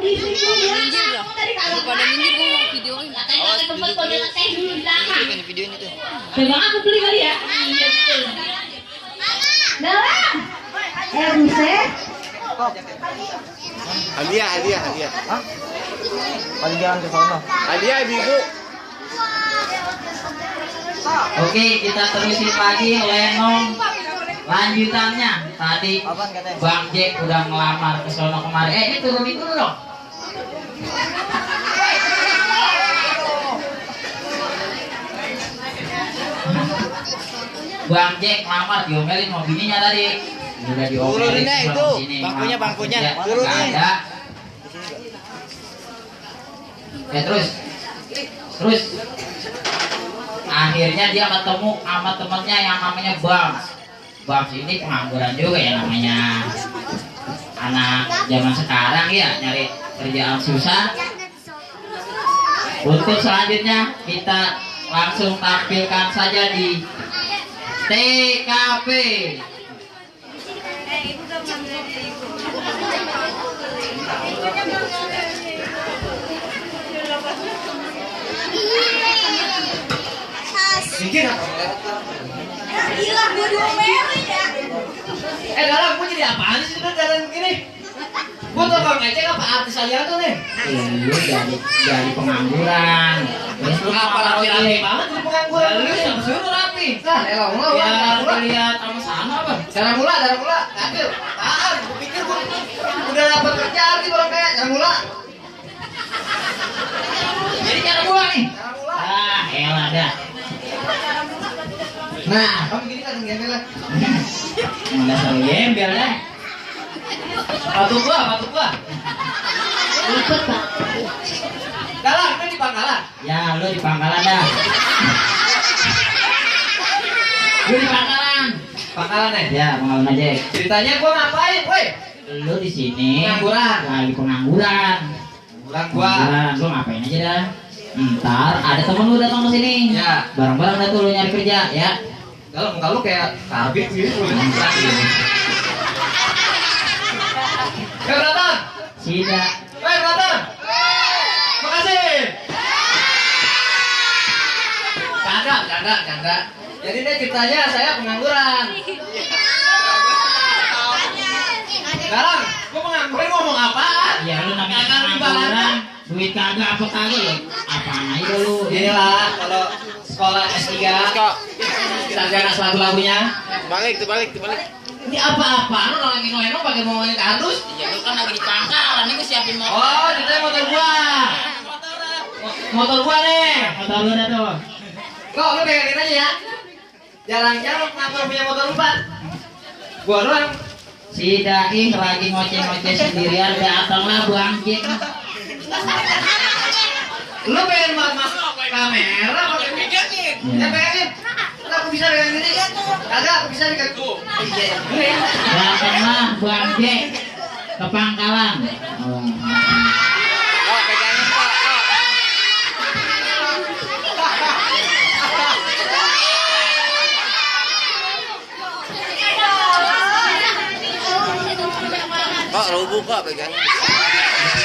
minggir lah. Pada minggir gua mau videoin. Awas ini video ini tuh. Coba aku beli kali ya. Iya betul. Dara. Buset. Hadiah. Hah? Paling jalan ke sono. Hadiah ibu. Oke, kita terusin lagi lenong lanjutannya. Tadi Bang Jack udah ngelamar ke sono kemarin. Ini turunin dulu dong. Bang Jack ngelamar diomelin sama bininya tadi. Udah diomelin itu. sini, Bangkunya. Turunin. Ada. Ya terus. Akhirnya dia ketemu sama temennya yang namanya Bams ini pengangguran juga ya, namanya anak zaman sekarang ya, nyari kerjaan susah. Untuk selanjutnya kita langsung tampilkan saja di TKP. Minggir apa? Gila, gue diomelin ya. Dalam, gue jadi apaan sih udah jalan begini? Gue tuh kalau ngecek apa artis aja tuh nih? Lu jadi pengangguran. Terus lu Apa rapi-rapi banget jadi pengangguran? Lu yang suruh rapi. Nah, Ya lihat sama apa? Darah mula. Ngambil. Apaan? Gue pikir gue udah dapat kerjaan nih orang kayak darah mula. Jadi cara gua nih. Darah mula. Ah, elah dah. Nah, kamu gini kan gembel lah. Udah selalu gembel dah. Patu gua. Ikut Pak. Dalam, ini di Pangkalan. Ya, lu di Pangkalan dah. Lu di Pangkalan. Pangkalan nih. Ya, Pangkalan aja. Ceritanya gua ngapain, woi? Lu di sini Pengangguran. lagi pengangguran. Bulan gua. Pengangguran, lu ngapain aja dah. Ntar ada temen lu datang ke sini. Ya. Bareng-bareng dah tuh lu nyari kerja ya. Dalam muka lu kayak karbit gitu. Beratan. Sida. Beratan. Makasih. Canda. Jadi ini ceritanya saya pengangguran. Dalam, gua pengangguran ngomong apaan? Ya lu namanya Kagak pengangguran. Duit kagak apa kagak ya. Apaan aja lu. Inilah kalau sekolah S3 sarjana lagu-lagunya. Balik. Ini apa-apaan lo lagi noeno pakai ngomongin kardus? Ya lu kan lagi di Pangkalan, ini gua siapin motor. Oh, ceritanya motor gua. Motor gua nih. Motor lu dah tuh. Kok lu pegangin aja ya. Jarang-jarang nganggur punya motor 4. Gua doang. Si Daing lagi ngoceh-ngoceh sendirian, datanglah Bang Jack. Lu pengen masuk kamera pakai pegangin. Ya pegangin. Aku bisa pegangin ini kan? Kagak, aku bisa pegang tuh. Iya. Datanglah Bang Jack ke Pangkalan. Oh, pegangin Pak. Pak, rubuh Pak, pegangin.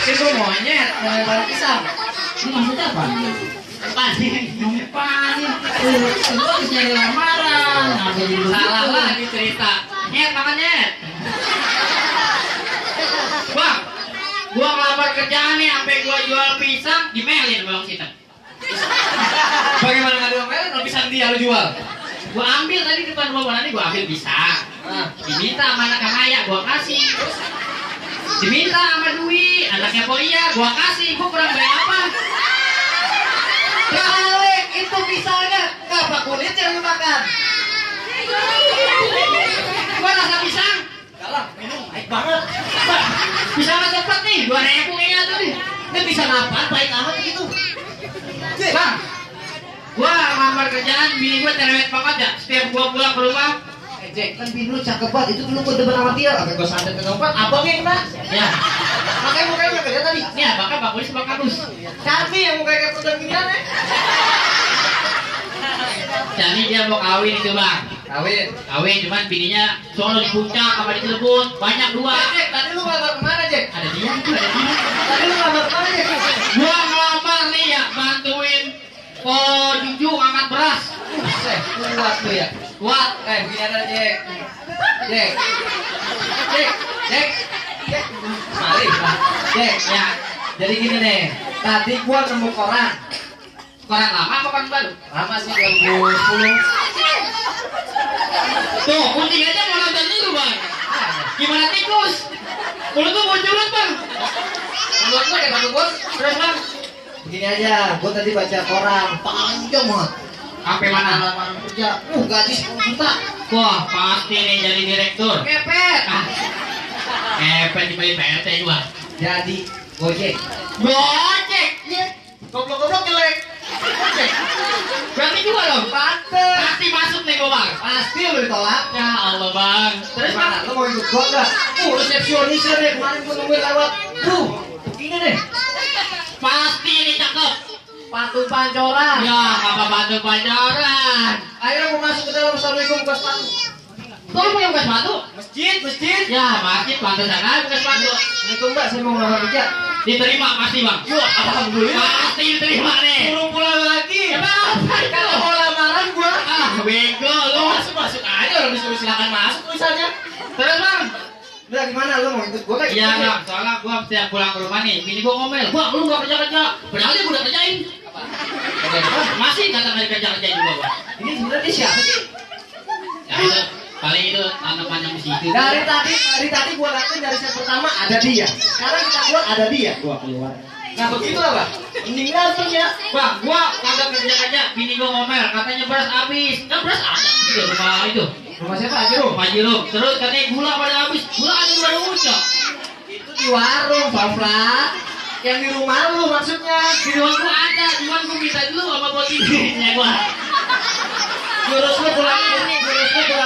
Itu monyet, mau pisang. Ini maksudnya apa? Panik. Lu habis nyari lamaran. Apa jadi begitu? Salah lagi cerita. Nyet, makan nyet. Bang, gua ngelamar kerjaan nih, sampai gua jual pisang, dimelin Bang Sita. Bagaimana nggak diomelin? Lo pisang dia lo jual. Gua ambil tadi depan rumah Bonani, gua ambil pisang. Diminta sama anak Maya, gua kasih. Diminta sama Dwi, anaknya Polia, gua kasih. Gua kurang bayar apa? Balik, itu pisangnya. Apa kulitnya yang lu makan? Gua rasa pisang. Dalam, minum baik banget. Pisangnya cepet nih, 2.000 kayaknya tuh nih. Ini pisang apaan? Baik amat gitu. Bang, gua ngelamar kerjaan, bini gua cerewet banget ya. Setiap gua pulang ke rumah, Jack, kan bini lu cakep banget. Itu dulu gua depan sama dia. Sampai gua santet ke tempat. Abang yang kena. ya. Makanya mukanya udah kerja tadi. Ini apakah bagus bang Kabus? Kami yang mukanya kayak pedang ginian ya. Jadi dia mau kawin itu bang. Kawin. Cuman bininya sono di puncak sama di Cirebon, banyak dua. Jack, tadi lu ngelamar kemana, Jack? Ada dia itu, ada dia. Tadi lu junjung angkat beras. Kuat tuh ya. Kuat. Begini ada Jack. Jack. Jack. Jack. Jack. Mari, Pak. Jack. Ya. Jadi gini nih. Tadi gua nemu koran. Koran lama apa koran baru? Lama sih 2010. Tuh, kunci aja mau nonton dulu bang. Gimana tikus? Mulut tuh munculan bang. Menurut lu kayak satu bos. Terus bang. Begini aja. Gua tadi baca koran. Panjang banget. Sampai mana? Lamaran kerja. Gaji 10 juta. Wah, pasti nih jadi direktur. Kepet. Kepet dibayar PRT juga. Jadi Gojek. Gojek. Goblok-goblok jelek. Gojek. Berarti juga dong. Pantes. Pasti masuk nih gua bang. Pasti lu ditolak. Ya Allah bang. Terus bang. Mana? Lu mau ikut gua enggak? Resepsionisnya deh kemarin gua nungguin lewat. Tuh, begini deh. Pasti ini cakep. Patung pancoran. Ya, apa bantu pacaran? Akhirnya mau masuk ke dalam Assalamualaikum buka sepatu. Kau punya buka sepatu? Masjid. Ya, masjid bantu sana buka sepatu. Assalamualaikum Mbak, saya mau ngelamar kerja. Diterima pasti bang. Yuk, alhamdulillah. Pasti diterima nih. Suruh pulang lagi. Kenapa? Kalau mau lamaran gua. Ah, bego lu. Masuk aja orang disuruh silakan masuk tulisannya. Terus bang. Udah gimana lu mau ikut gua kan? Iya bang, soalnya gua setiap pulang ke rumah nih, bini gua ngomel, bang lu gak kerja-kerja, padahal dia udah kerjain. Masih kata nggak kerja-kerja juga bang. Ini sebenarnya siapa sih? Ya itu, paling itu tanaman yang di situ. Dari tadi gua lakuin dari set pertama ada dia. Sekarang kita keluar ada dia. Gua keluar. Nah begitu lah Bang. Mending langsung ya. Bang, gua kagak kerja-kerja, bini gua ngomel, katanya beras habis. Kan beras ada di rumah itu. Rumah siapa aja lu? Pak Jiro, terus katanya gula pada habis, gula ada di warung ucap. Itu di warung, Pamfla. Yang di rumah lu maksudnya. Di rumah gua ada, cuman gua minta dulu sama bos ibunya gua. Jurus lu kurang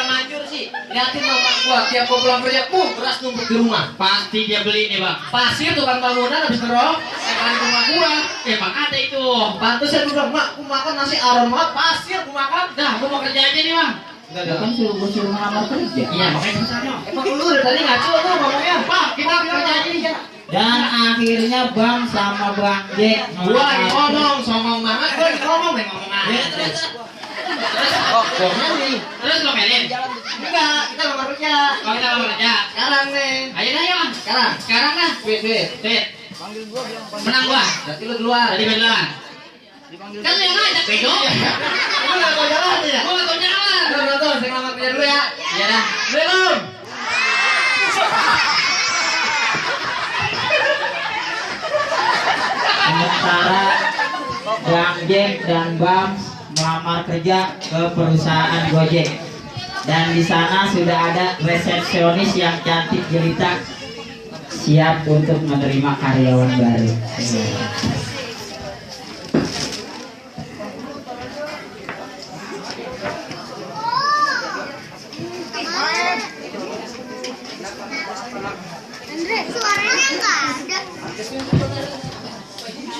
manjur sih. Liatin mama gua tiap gua pulang kerja, beras numpuk di rumah. Pasti dia beli nih bang. Pasir tukang bangunan habis ngerok, kan rumah gua. Emang ada itu. Pantesan gua bilang, "Mak, gua makan nasi aron banget, pasir gua makan." Nah, gua mau kerja aja nih bang. Kan suruh ngelamar kerja. Iya, makanya kesana. Emang lu dari tadi ngaco tuh ngomongnya. Pak, kita kerja aja nih. Dan akhirnya Bang sama Bang Jack Gua lagi ngomong, songong banget, gua lagi ngomong aja. Gua nih. Terus lo melin. Enggak, kita lamar kerja. Kalau kita mau kerja. Sekarang nih. Ayo dah ya bang. Sekarang. Sekarang dah. Wait. Tit. Menang gua. Berarti lu duluan. Tadi gua duluan. Kan lu yang ngajak bego. Lu enggak tahu jalan ya? Gua nggak tahu jalan. Nonton, saya ngelamar kerja dulu ya. Iya dah. Belum. sementara Bang Jack dan Bang melamar kerja ke perusahaan Gojek. Dan di sana sudah ada resepsionis yang cantik jelita siap untuk menerima karyawan baru. Andre, suaranya nggak ada.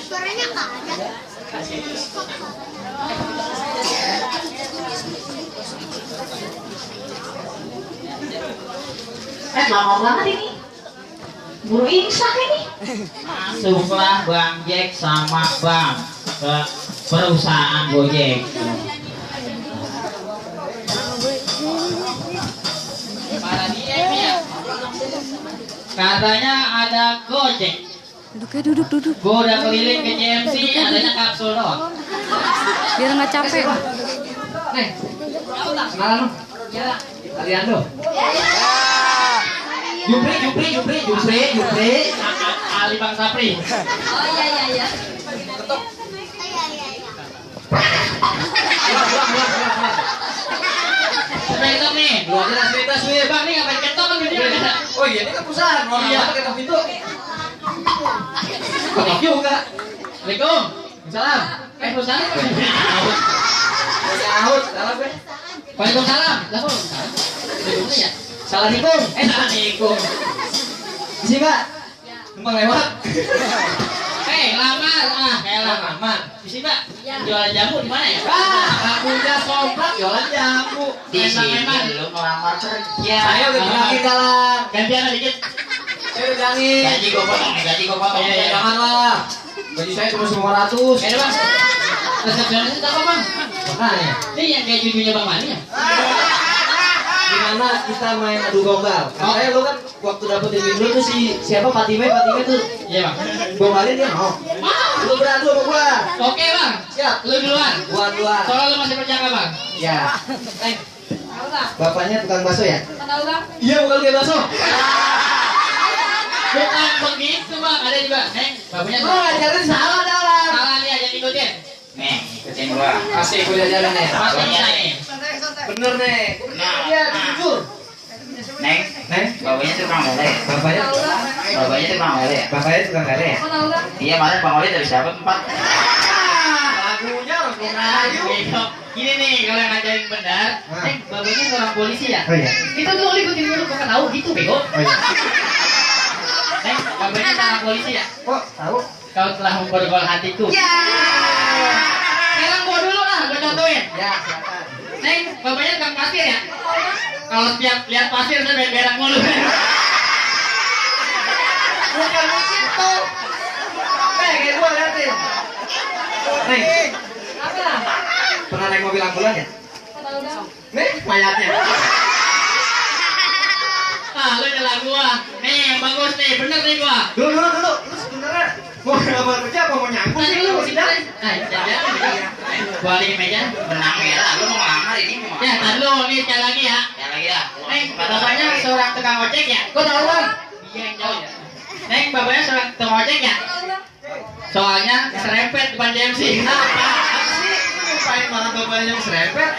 Suaranya nggak ada. Lama banget ini. Buru imsak ini. Masuklah Bang Jack sama Bang ke perusahaan Gojek. Katanya ada Gojek. Duduk. Gua udah keliling ke JMC, adanya kapsul doang. Biar nggak capek. Nih. Kenalan lu. Kalian lu. Jupri. Ali Bang Sapri. Oh iya. Keluar. Ketok nih. Dua jelas bebas nih. Bang nih ngapain ketok kan gini. Oh iya, ini kan perusahaan. Orang Iya. apa ketok pintu? Ketok juga. Assalamualaikum. Salam. Perusahaan. Sahut, salam gue. Waalaikumsalam. Lah kok? Ya. Assalamualaikum. Assalamualaikum. Isi Mbak. Numpang lewat. Lamar. Kayak lamar. Isi Mbak. Jualan jamu di mana ya? Akunya somplak jualan jamu. Di sini Memang. lu melamar kerja. Saya udah bilangin dalam. Gantian dikit. Saya udah bilangin. Gaji gua potong. Iya. Jangan lah. Baju saya cuma 500. Ayo bang. Resepsionis itu apa bang? Makanya. Ini yang kayak judulnya Bang Mani ya? Gimana kita main adu gombal? Katanya lu kan waktu dapetin dulu tuh siapa Fatime tuh Iya bang. gombalin dia mau. Lu beradu sama gua. Oke bang. Siap. Lu duluan. Gua duluan. Soalnya lu masih percaya bang? Ya. Tahu bang? Bapaknya tukang bakso ya? Tahu bang? Iya, bukan kayak bakso. Bukan begitu bang. Ada juga. Neng, bapaknya. Lu ngajarin salah dah orang. Salah nih aja ikutin. Nih, ikutin gua. Kasih gua jajarin nih. Pasti bisa nih. Bener nih. Iya, jujur. Neng, bapaknya tukang lele. Bapaknya Bapaknya tukang lele. bapaknya tukang lele ya? Tahu bang? Iya, kemarin Bang Oli dari siapa? 4. Lagunya orang Melayu. Gini nih, kalau yang ngajarin benar, Neng, bapaknya seorang polisi ya? Oh iya. Itu tuh Oli ikutin dulu, kok tahu gitu, bego. Oh iya. Neng, bapaknya seorang polisi ya? Kok tahu? Kau telah memborgol hatiku. Ya. Sekarang gua dulu lah, gua contohin. Ya, silakan. Neng, bapaknya tukang pasir ya? Kalau setiap lihat pasir, saya berak mulu. Bukan begitu. Kayak gua liatin. Neng, Apa? pernah naik mobil ambulan ya? Tahu bang? Nih, mayatnya. Ah, lu nyala gua. Nih, yang bagus nih, bener nih gua. Dulu. Lu sebenarnya mau ngelamar kerja apa mau nyangkut sih lu? Sidang. Nah, jadi, gua lagi meja, benang merah. Lu mau ngelamar ini mau? Ya, tar lu, nih sekali lagi ya. Sekali lagi ya. Neng, bapaknya seorang tukang ojek ya? Gua tahu bang. Iya, yang jauh ya. Neng, bapaknya seorang tukang ojek ya? Tahu bang? Soalnya serempet depan JMC. Apaan sih? Ngapain banget bapaknya serempet?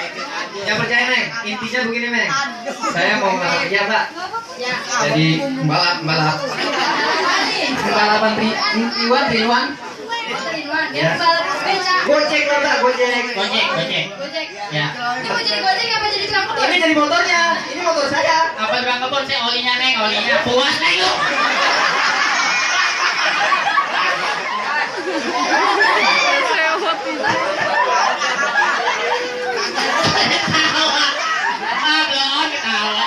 Ya percaya Neng, intinya begini Neng. Saya mau ngelamar kerja Mbak. Ya. Jadi pembalap. Pembalapan Tiwan. Ridwan. Ya. Ya. Balap sepeda. Gojek Mbak, Gojek. Gojek. Gojek. Ya. Ini mau jadi gojek apa jadi tukang motor? Ini jadi motornya, ini motor saya. Apa tukang kebun sih olinya Neng, olinya puas Neng lu. Ketawa. Belum ketawa.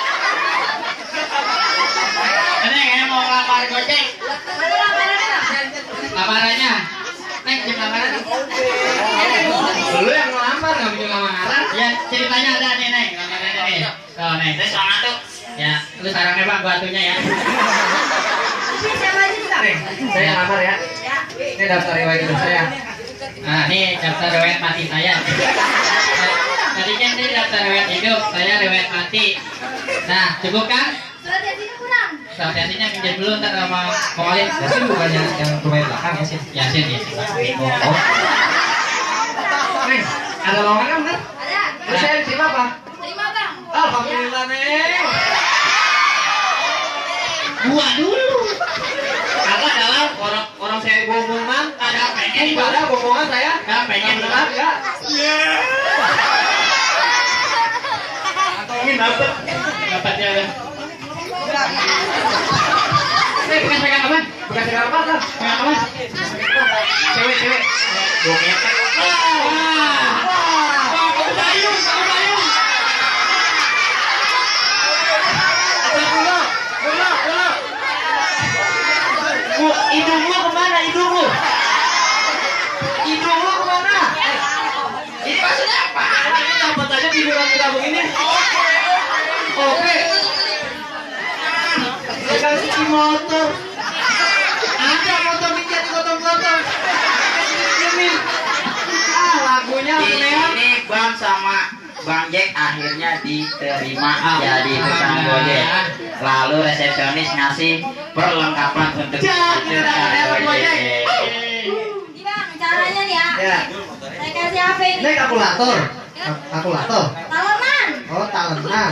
Neng, mau ngelamar Gojek. Mana lamarannya bang? Lamarannya. Neng, jam lamaran. Lu yang ngelamar nggak punya lamaran? Ya, ceritanya ada nih, Neng. Lamarannya nih. Tuh, Neng. Terus semangat tuh. Ya, lu sarangnya bang, batunya ya. Ini siapa aja nih bang? Neng, saya ngelamar ya. Ya. Ini daftar riwayat hidup saya. Nah, ini daftar riwayat mati saya. Tadi kan ini daftar riwayat hidup, saya riwayat mati. Nah, cukup kan? Surat yasinnya kurang. Surat yasinnya pinjam dulu ntar sama Komalin. Yasin bukannya yang riwayat belakang Yasin. Yasin. Oh. Neng, ada lowongan kan bener? Ada. Terus saya diterima apa? Terima bang. Alhamdulillah Neng. Gua dulu. Kagak dalam orang saya bohongan. Ada pengen nih, Ada bohongan saya. Ada pengen benar ya. Antongin dapet. Dapatnya udah. Bekas pegang apa? Bukan segala apa lah. Pegang apa? Cewek. Wah, kamu dayung. Hidungmu kemana? Hidungmu kemana? Ini maksudnya apa? Ini dapat aja hiburan kita begini. Oke. Bukan cuci motor. Ada motor minjat di gotong-gotong. Ini. Lagunya aneh. Ini Bang sama Bang Jack akhirnya diterima jadi tukang gojek. Lalu resepsionis ngasih perlengkapan untuk tukang gojek. Ini bang, caranya nih ya. Ya. Saya kasih apa ini? Ini kalkulator. Kalkulator. Talenan. Oh, talenan.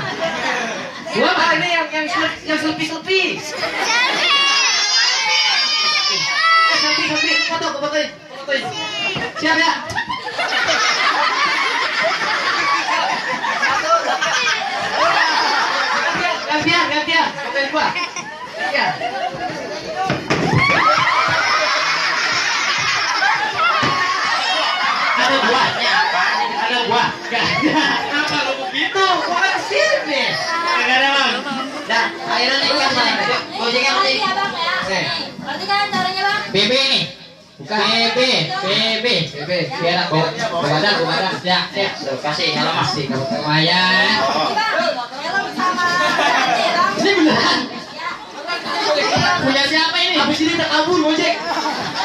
Gua apa? Ini yang selfie. Selfie. Fotoin. Siap ya? Gantian. Fotoin gua. Iya. Ada buahnya apa? Ada buah? Gak ada. Kenapa lu begitu? Gua kan sini. Gak ada bang. Dah, akhirnya nih kan nih. Gojeknya apa Ngerti nih? ya bang ya? Nih. Ngerti kan caranya bang? BB nih. Bukan. PB. Berak. Begadang. Ya, tuh, kasih helm mas. Lumayan. Ini beneran. Punya siapa ini? Habis ini tak kabur Gojek.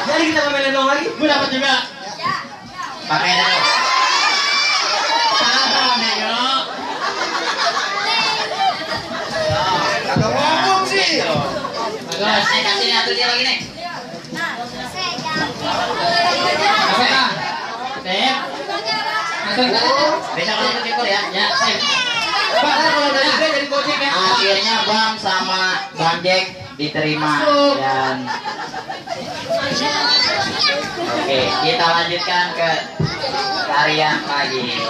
Jadi kita main lendong lagi. Gue dapat juga. Pakai dah. Parah nih yo. Kagak ngomong sih. Bagus. Kasih nih atuh dia lagi nih. Apa kah? Tep. Besok kalau ketemu ya. Ya, Tep. Pak, kalau dari gue jadi Gojek ya. Akhirnya Bang sama Bang Jack diterima dan oke, kita lanjutkan ke tarian lagi.